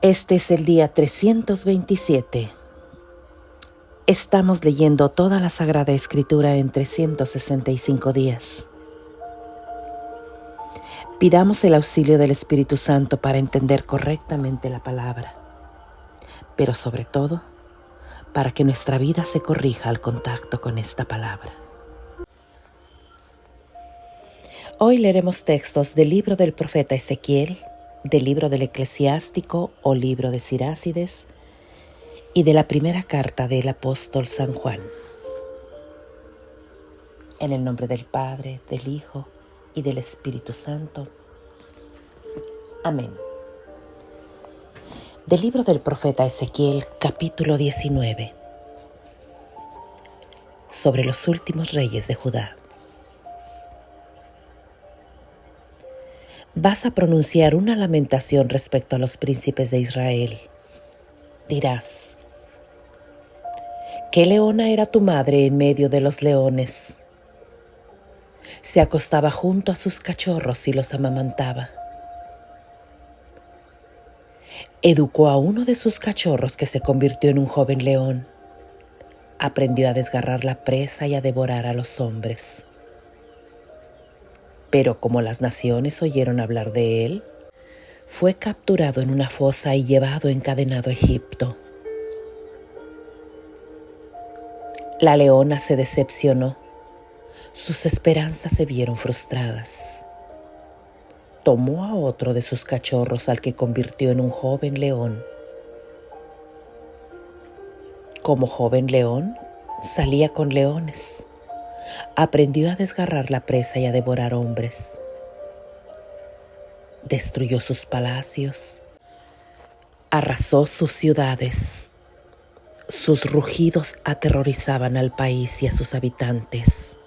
Este es el día 327. Estamos leyendo toda la Sagrada Escritura en 365 días. Pidamos el auxilio del Espíritu Santo para entender correctamente la palabra, pero sobre todo, para que nuestra vida se corrija al contacto con esta palabra. Hoy leeremos textos del libro del profeta Ezequiel, del libro del Eclesiástico o libro de Sirácides y de la primera carta del apóstol San Juan. En el nombre del Padre, del Hijo y del Espíritu Santo. Amén. Del libro del profeta Ezequiel, capítulo 19. Sobre los últimos reyes de Judá. Vas a pronunciar una lamentación respecto a los príncipes de Israel. Dirás: ¿qué leona era tu madre en medio de los leones? Se acostaba junto a sus cachorros y los amamantaba. Educó a uno de sus cachorros que se convirtió en un joven león. Aprendió a desgarrar la presa y a devorar a los hombres. Pero como las naciones oyeron hablar de él, fue capturado en una fosa y llevado encadenado a Egipto. La leona se decepcionó. Sus esperanzas se vieron frustradas. Tomó a otro de sus cachorros al que convirtió en un joven león. Como joven león, salía con leones. Aprendió a desgarrar la presa y a devorar hombres. Destruyó sus palacios. Arrasó sus ciudades. Sus rugidos aterrorizaban al país y a sus habitantes.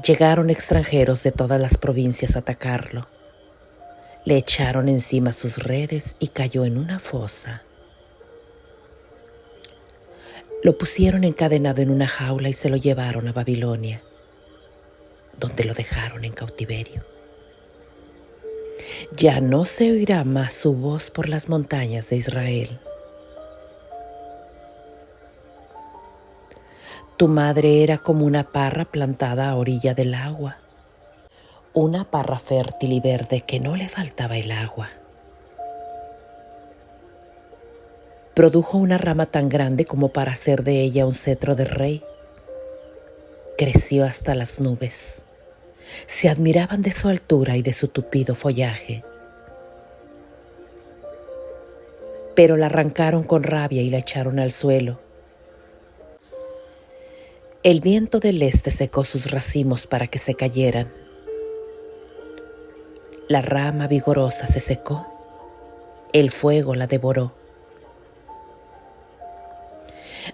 Llegaron extranjeros de todas las provincias a atacarlo. Le echaron encima sus redes y cayó en una fosa. Lo pusieron encadenado en una jaula y se lo llevaron a Babilonia, donde lo dejaron en cautiverio. Ya no se oirá más su voz por las montañas de Israel. Tu madre era como una parra plantada a orilla del agua, una parra fértil y verde que no le faltaba el agua. Produjo una rama tan grande como para hacer de ella un cetro de rey. Creció hasta las nubes. Se admiraban de su altura y de su tupido follaje. Pero la arrancaron con rabia y la echaron al suelo. El viento del este secó sus racimos para que se cayeran. La rama vigorosa se secó. El fuego la devoró.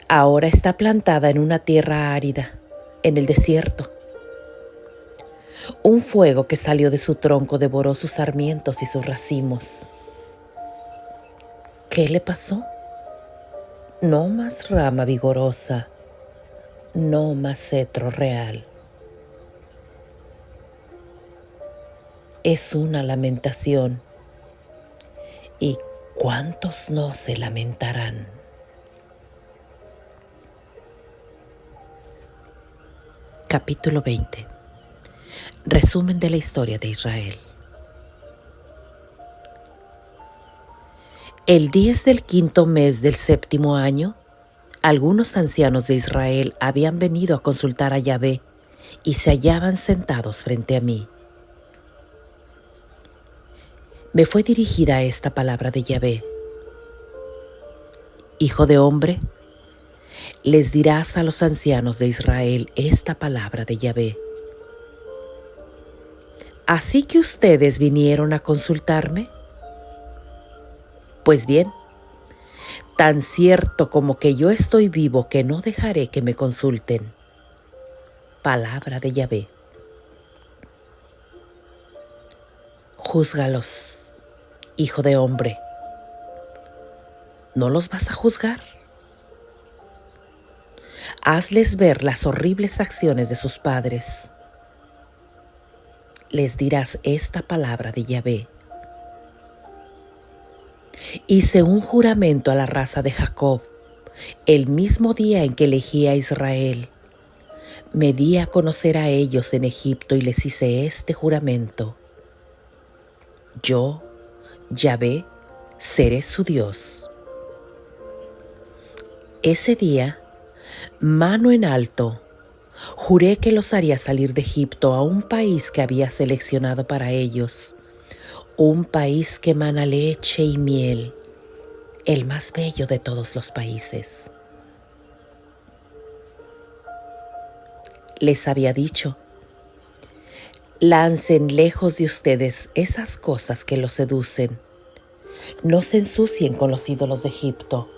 Ahora está plantada en una tierra árida, en el desierto. Un fuego que salió de su tronco devoró sus sarmientos y sus racimos. ¿Qué le pasó? No más rama vigorosa, no más cetro real. Es una lamentación. ¿Y cuántos no se lamentarán? Capítulo 20. Resumen de la historia de Israel. El 10 del quinto mes del séptimo año, algunos ancianos de Israel habían venido a consultar a Yahvé y se hallaban sentados frente a mí. Me fue dirigida esta palabra de Yahvé: Hijo de hombre, les dirás a los ancianos de Israel esta palabra de Yahvé. ¿Así que ustedes vinieron a consultarme? Pues bien, tan cierto como que yo estoy vivo que no dejaré que me consulten. Palabra de Yahvé. Júzgalos, hijo de hombre. ¿No los vas a juzgar? Hazles ver las horribles acciones de sus padres. Les dirás esta palabra de Yahvé: Hice un juramento a la raza de Jacob, el mismo día en que elegí a Israel. Me di a conocer a ellos en Egipto y les hice este juramento. Yo, Yahvé, seré su Dios. Ese día, mano en alto, juré que los haría salir de Egipto a un país que había seleccionado para ellos, un país que emana leche y miel, el más bello de todos los países. Les había dicho: lancen lejos de ustedes esas cosas que los seducen. No se ensucien con los ídolos de Egipto.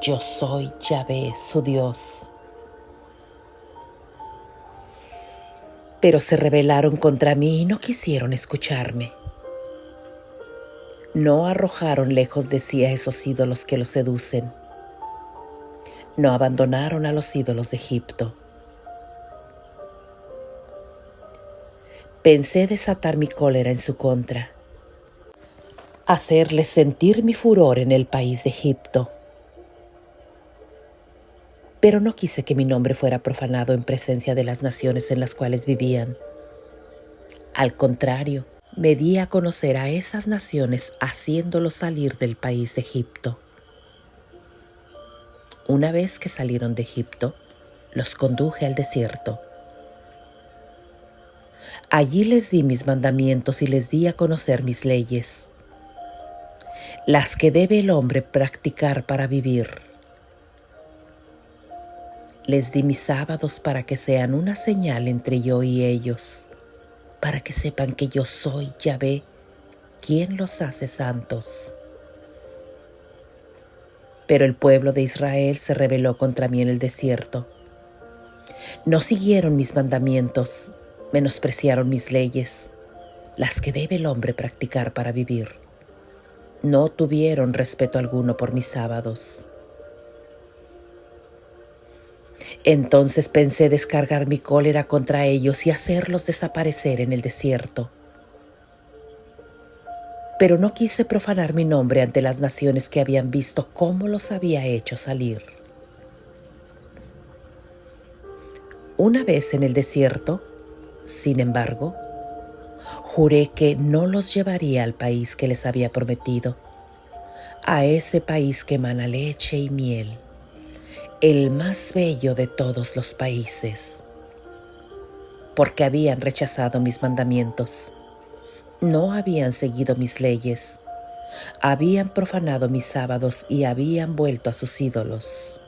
Yo soy Yahvé, su Dios. Pero se rebelaron contra mí y no quisieron escucharme. No arrojaron lejos de sí a esos ídolos que los seducen. No abandonaron a los ídolos de Egipto. Pensé desatar mi cólera en su contra, hacerles sentir mi furor en el país de Egipto. Pero no quise que mi nombre fuera profanado en presencia de las naciones en las cuales vivían. Al contrario, me di a conocer a esas naciones haciéndolos salir del país de Egipto. Una vez que salieron de Egipto, los conduje al desierto. Allí les di mis mandamientos y les di a conocer mis leyes, las que debe el hombre practicar para vivir. Les di mis sábados para que sean una señal entre yo y ellos, para que sepan que yo soy Yahvé, quien los hace santos. Pero el pueblo de Israel se rebeló contra mí en el desierto. No siguieron mis mandamientos, menospreciaron mis leyes, las que debe el hombre practicar para vivir. No tuvieron respeto alguno por mis sábados. Entonces pensé descargar mi cólera contra ellos y hacerlos desaparecer en el desierto. Pero no quise profanar mi nombre ante las naciones que habían visto cómo los había hecho salir. Una vez en el desierto, sin embargo, juré que no los llevaría al país que les había prometido, a ese país que emana leche y miel, el más bello de todos los países, porque habían rechazado mis mandamientos, no habían seguido mis leyes, habían profanado mis sábados y habían vuelto a sus ídolos.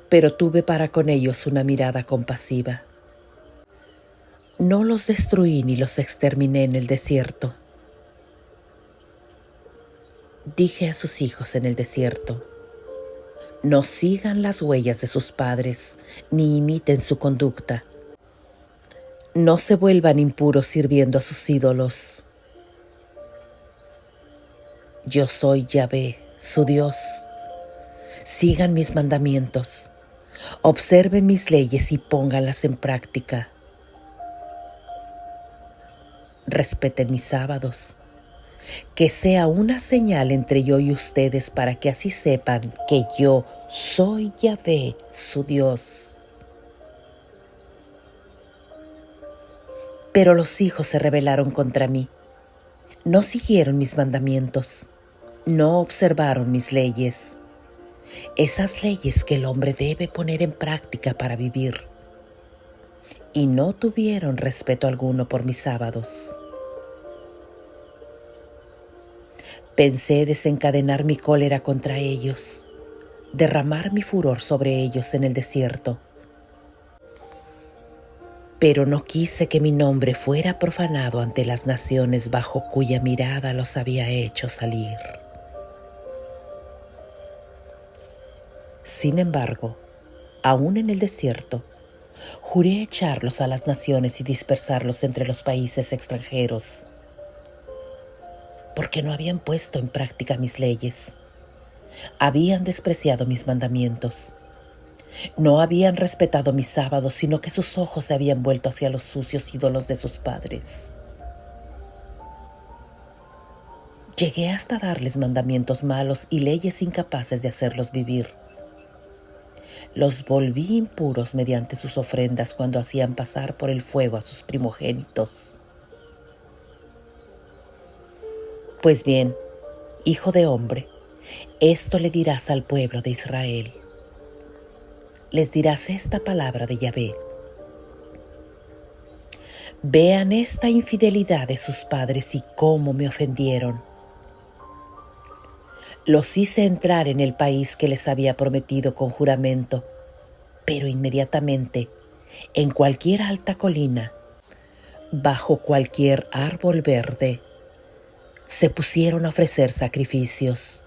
Pero tuve para con ellos una mirada compasiva. No los destruí ni los exterminé en el desierto. Dije a sus hijos en el desierto: no sigan las huellas de sus padres, ni imiten su conducta. No se vuelvan impuros sirviendo a sus ídolos. Yo soy Yahvé, su Dios. Sigan mis mandamientos, observen mis leyes y pónganlas en práctica. Respeten mis sábados, que sea una señal entre yo y ustedes para que así sepan que yo soy Yahvé, su Dios. Pero los hijos se rebelaron contra mí. No siguieron mis mandamientos, no observaron mis leyes, esas leyes que el hombre debe poner en práctica para vivir, y no tuvieron respeto alguno por mis sábados. Pensé desencadenar mi cólera contra ellos, derramar mi furor sobre ellos en el desierto. Pero no quise que mi nombre fuera profanado ante las naciones bajo cuya mirada los había hecho salir. Sin embargo, aún en el desierto, juré echarlos a las naciones y dispersarlos entre los países extranjeros, porque no habían puesto en práctica mis leyes, habían despreciado mis mandamientos, no habían respetado mis sábados, sino que sus ojos se habían vuelto hacia los sucios ídolos de sus padres. Llegué hasta darles mandamientos malos y leyes incapaces de hacerlos vivir. Los volví impuros mediante sus ofrendas cuando hacían pasar por el fuego a sus primogénitos. Pues bien, hijo de hombre, esto le dirás al pueblo de Israel. Les dirás esta palabra de Yahvé. Vean esta infidelidad de sus padres y cómo me ofendieron. Los hice entrar en el país que les había prometido con juramento, pero inmediatamente, en cualquier alta colina, bajo cualquier árbol verde, se pusieron a ofrecer sacrificios,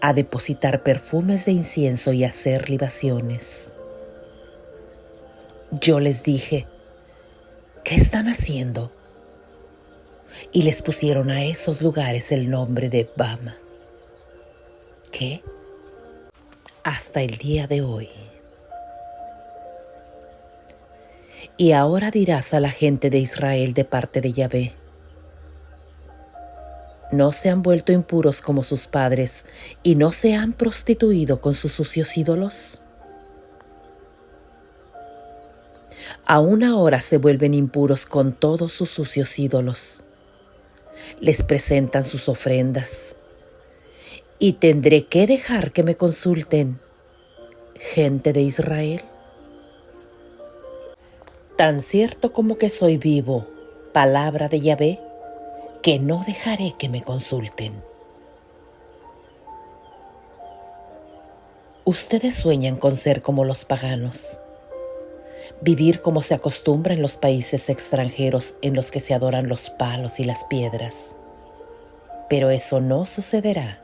a depositar perfumes de incienso y a hacer libaciones. Yo les dije, ¿qué están haciendo? Y les pusieron a esos lugares el nombre de Bama. ¿Qué? Hasta el día de hoy. Y ahora dirás a la gente de Israel de parte de Yahvé: ¿no se han vuelto impuros como sus padres y no se han prostituido con sus sucios ídolos? Aún ahora se vuelven impuros con todos sus sucios ídolos. Les presentan sus ofrendas. Y tendré que dejar que me consulten, gente de Israel. Tan cierto como que soy vivo, palabra de Yahvé, que no dejaré que me consulten. Ustedes sueñan con ser como los paganos, vivir como se acostumbra en los países extranjeros en los que se adoran los palos y las piedras. Pero eso no sucederá.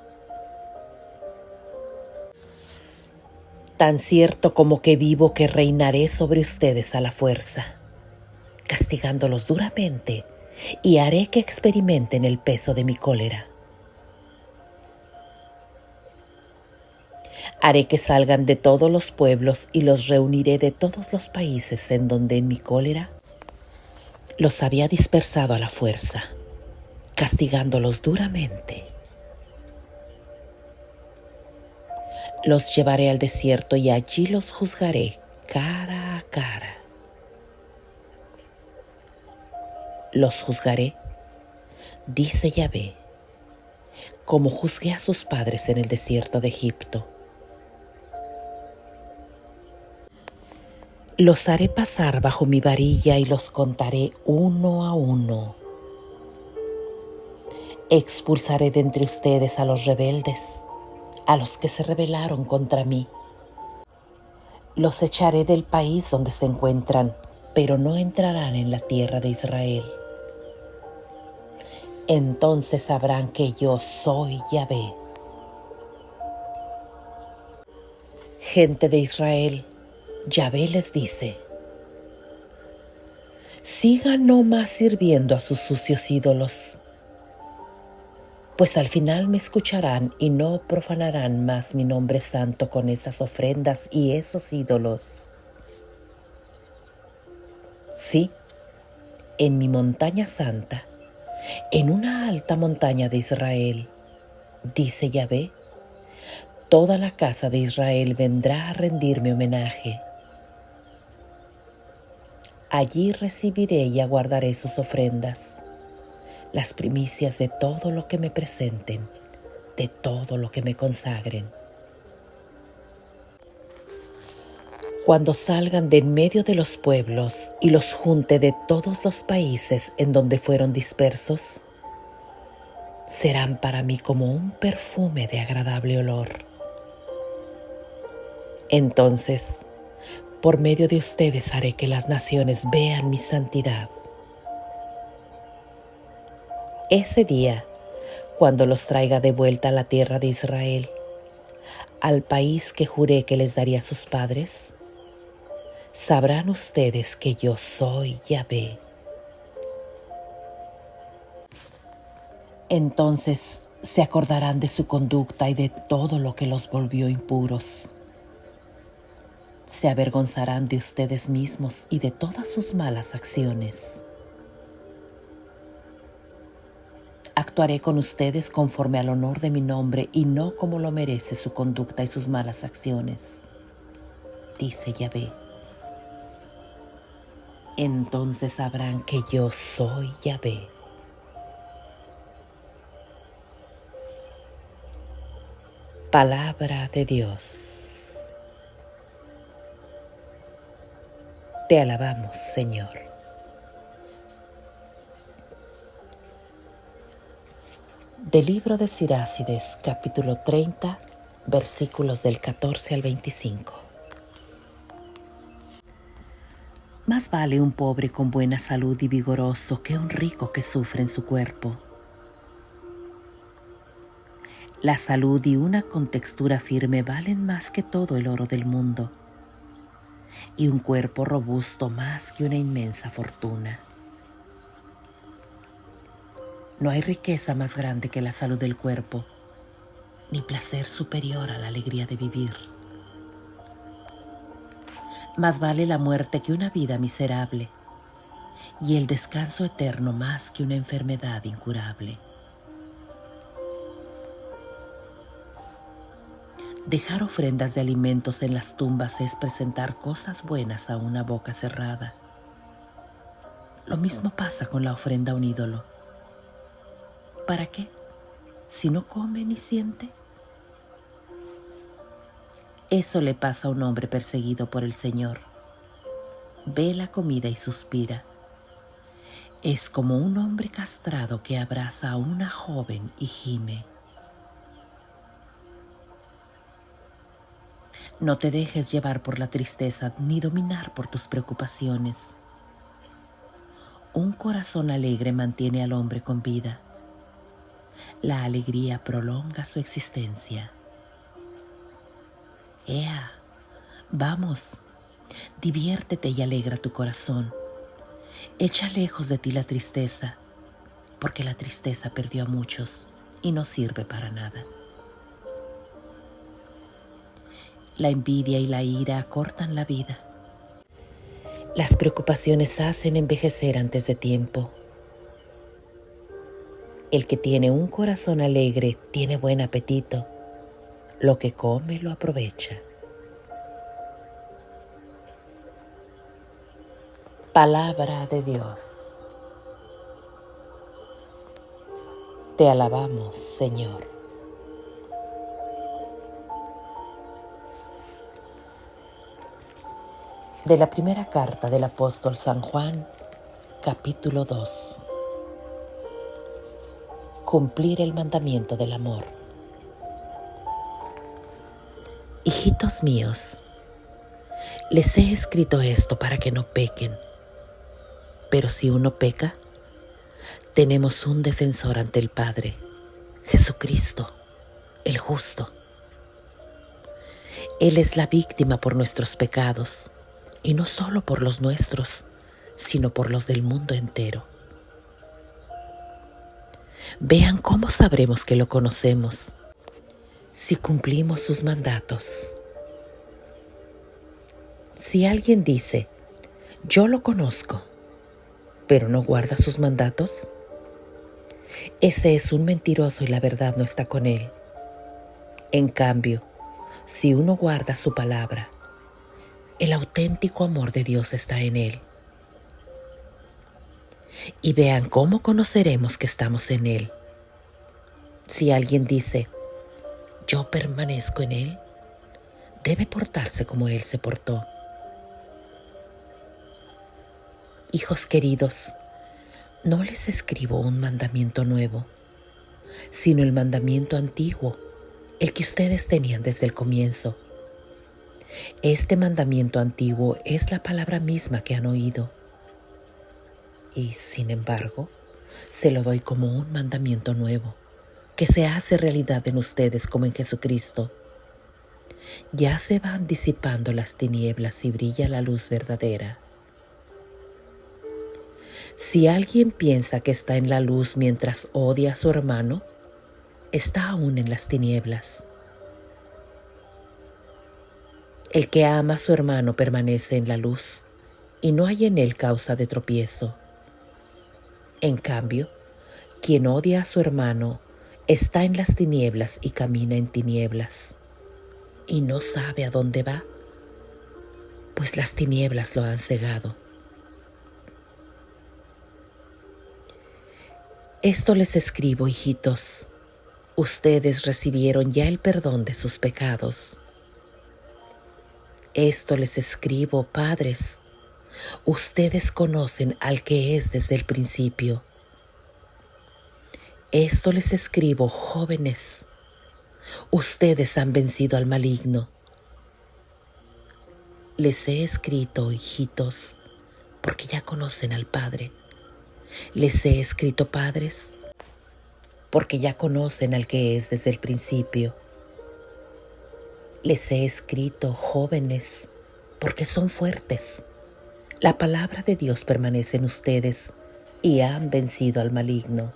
Tan cierto como que vivo que reinaré sobre ustedes a la fuerza, castigándolos duramente, y haré que experimenten el peso de mi cólera. Haré que salgan de todos los pueblos y los reuniré de todos los países en donde en mi cólera los había dispersado a la fuerza, castigándolos duramente. Los llevaré al desierto y allí los juzgaré cara a cara. Los juzgaré, dice Yahvé, como juzgué a sus padres en el desierto de Egipto. Los haré pasar bajo mi varilla y los contaré uno a uno. Expulsaré de entre ustedes a los rebeldes, a los que se rebelaron contra mí. Los echaré del país donde se encuentran, pero no entrarán en la tierra de Israel. Entonces sabrán que yo soy Yahvé. Gente de Israel, Yahvé les dice: sigan no más sirviendo a sus sucios ídolos, pues al final me escucharán y no profanarán más mi nombre santo con esas ofrendas y esos ídolos. Sí, en mi montaña santa, en una alta montaña de Israel, dice Yahvé, toda la casa de Israel vendrá a rendirme homenaje. Allí recibiré y aguardaré sus ofrendas, las primicias de todo lo que me presenten, de todo lo que me consagren. Cuando salgan de en medio de los pueblos y los junte de todos los países en donde fueron dispersos, serán para mí como un perfume de agradable olor. Entonces, por medio de ustedes haré que las naciones vean mi santidad. Ese día, cuando los traiga de vuelta a la tierra de Israel, al país que juré que les daría a sus padres, sabrán ustedes que yo soy Yahvé. Entonces se acordarán de su conducta y de todo lo que los volvió impuros. Se avergonzarán de ustedes mismos y de todas sus malas acciones. actuaré con ustedes conforme al honor de mi nombre y no como lo merece su conducta y sus malas acciones, dice Yahvé. Entonces sabrán que yo soy Yahvé. Palabra de Dios. Te alabamos, Señor. Del libro de Sirácides, capítulo 30, versículos del 14 al 25. Más vale un pobre con buena salud y vigoroso que un rico que sufre en su cuerpo. La salud y una contextura firme valen más que todo el oro del mundo, y un cuerpo robusto más que una inmensa fortuna. No hay riqueza más grande que la salud del cuerpo, ni placer superior a la alegría de vivir. Más vale la muerte que una vida miserable, y el descanso eterno más que una enfermedad incurable. Dejar ofrendas de alimentos en las tumbas es presentar cosas buenas a una boca cerrada. Lo mismo pasa con la ofrenda a un ídolo. ¿Para qué? Si no come ni siente. Eso le pasa a un hombre perseguido por el Señor. Ve la comida y suspira. Es como un hombre castrado que abraza a una joven y gime. No te dejes llevar por la tristeza ni dominar por tus preocupaciones. Un corazón alegre mantiene al hombre con vida. La alegría prolonga su existencia. Ea, vamos, diviértete y alegra tu corazón. Echa lejos de ti la tristeza, porque la tristeza perdió a muchos y no sirve para nada. La envidia y la ira acortan la vida. Las preocupaciones hacen envejecer antes de tiempo. El que tiene un corazón alegre tiene buen apetito. Lo que come lo aprovecha. Palabra de Dios. Te alabamos, Señor. De la primera carta del apóstol San Juan, capítulo 2. Cumplir el mandamiento del amor. Hijitos míos, les he escrito esto para que no pequen. Pero si uno peca, tenemos un defensor ante el Padre, Jesucristo, el justo. Él es la víctima por nuestros pecados, y no solo por los nuestros, sino por los del mundo entero. Vean cómo sabremos que lo conocemos, si cumplimos sus mandatos. Si alguien dice, yo lo conozco, pero no guarda sus mandatos, ese es un mentiroso y la verdad no está con él. En cambio, si uno guarda su palabra, el auténtico amor de Dios está en él. Y vean cómo conoceremos que estamos en él. Si alguien dice, yo permanezco en él, debe portarse como él se portó. Hijos queridos, no les escribo un mandamiento nuevo, sino el mandamiento antiguo, el que ustedes tenían desde el comienzo. Este mandamiento antiguo es la palabra misma que han oído. Y, sin embargo, se lo doy como un mandamiento nuevo, que se hace realidad en ustedes como en Jesucristo. Ya se van disipando las tinieblas y brilla la luz verdadera. Si alguien piensa que está en la luz mientras odia a su hermano, está aún en las tinieblas. El que ama a su hermano permanece en la luz, y no hay en él causa de tropiezo. En cambio, Quien odia a su hermano está en las tinieblas y camina en tinieblas, y no sabe a dónde va, pues las tinieblas lo han cegado. Esto les escribo, hijitos. Ustedes recibieron ya el perdón de sus pecados. Esto les escribo, padres. Ustedes conocen al que es desde el principio. Esto les escribo, jóvenes. Ustedes han vencido al maligno. Les he escrito, hijitos, porque ya conocen al Padre. Les he escrito, padres, porque ya conocen al que es desde el principio. Les he escrito, jóvenes, porque son fuertes. La palabra de Dios permanece en ustedes y han vencido al maligno.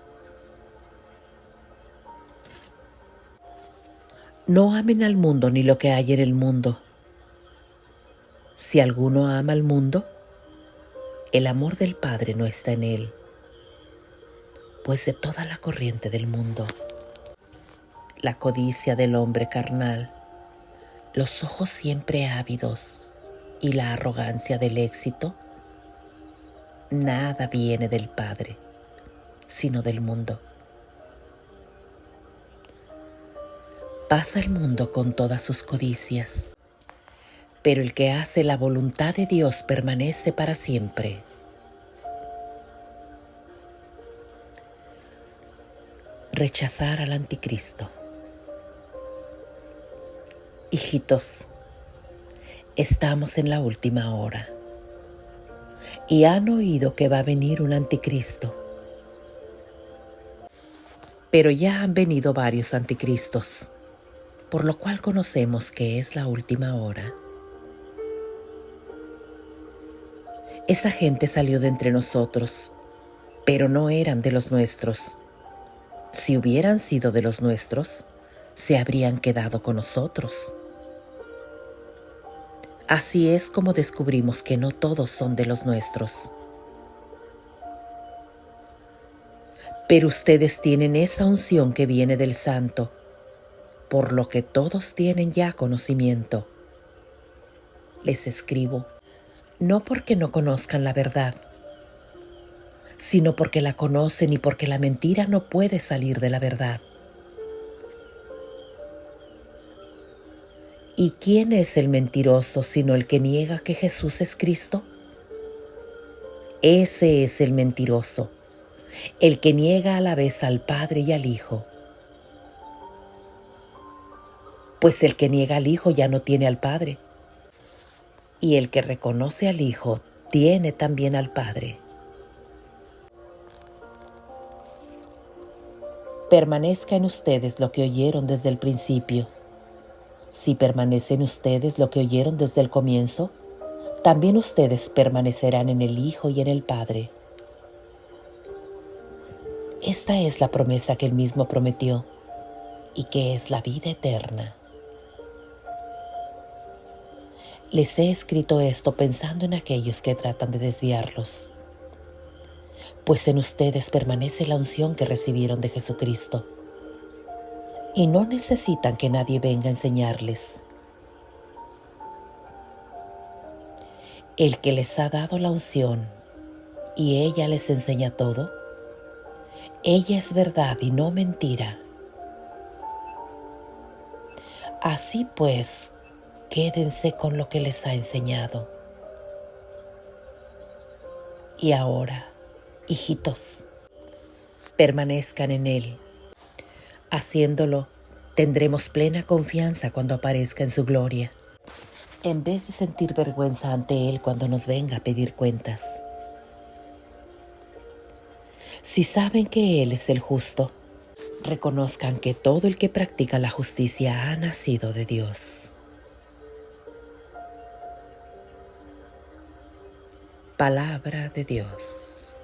No amen al mundo ni lo que hay en el mundo. Si alguno ama al mundo, el amor del Padre no está en él, pues de toda la corriente del mundo, la codicia del hombre carnal, los ojos siempre ávidos y la arrogancia del éxito, nada viene del Padre, sino del mundo. Pasa el mundo con todas sus codicias, pero el que hace la voluntad de Dios permanece para siempre. Rechazar al anticristo. Hijitos, estamos en la última hora y han oído que va a venir un anticristo. Pero ya han venido varios anticristos, por lo cual conocemos que es la última hora. Esa gente salió de entre nosotros, pero no eran de los nuestros. Si hubieran sido de los nuestros, se habrían quedado con nosotros. Así es como descubrimos que no todos son de los nuestros. Pero ustedes tienen esa unción que viene del Santo, por lo que todos tienen ya conocimiento. Les escribo, no porque no conozcan la verdad, sino porque la conocen y porque la mentira no puede salir de la verdad. ¿Y quién es el mentiroso sino el que niega que Jesús es Cristo? Ese es el mentiroso, el que niega a la vez al Padre y al Hijo. Pues el que niega al Hijo ya no tiene al Padre, y el que reconoce al Hijo tiene también al Padre. Permanezca en ustedes lo que oyeron desde el principio. Si permanece en ustedes lo que oyeron desde el comienzo, también ustedes permanecerán en el Hijo y en el Padre. Esta es la promesa que Él mismo prometió y que es la vida eterna. Les he escrito esto pensando en aquellos que tratan de desviarlos, pues en ustedes permanece la unción que recibieron de Jesucristo, y no necesitan que nadie venga a enseñarles. El que les ha dado la unción y ella les enseña todo, ella es verdad y no mentira. Así pues, quédense con lo que les ha enseñado. Y ahora, hijitos, permanezcan en Él. Haciéndolo, tendremos plena confianza cuando aparezca en su gloria, en vez de sentir vergüenza ante Él cuando nos venga a pedir cuentas. Si saben que Él es el justo, reconozcan que todo el que practica la justicia ha nacido de Dios. Palabra de Dios.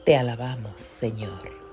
Te alabamos, Señor.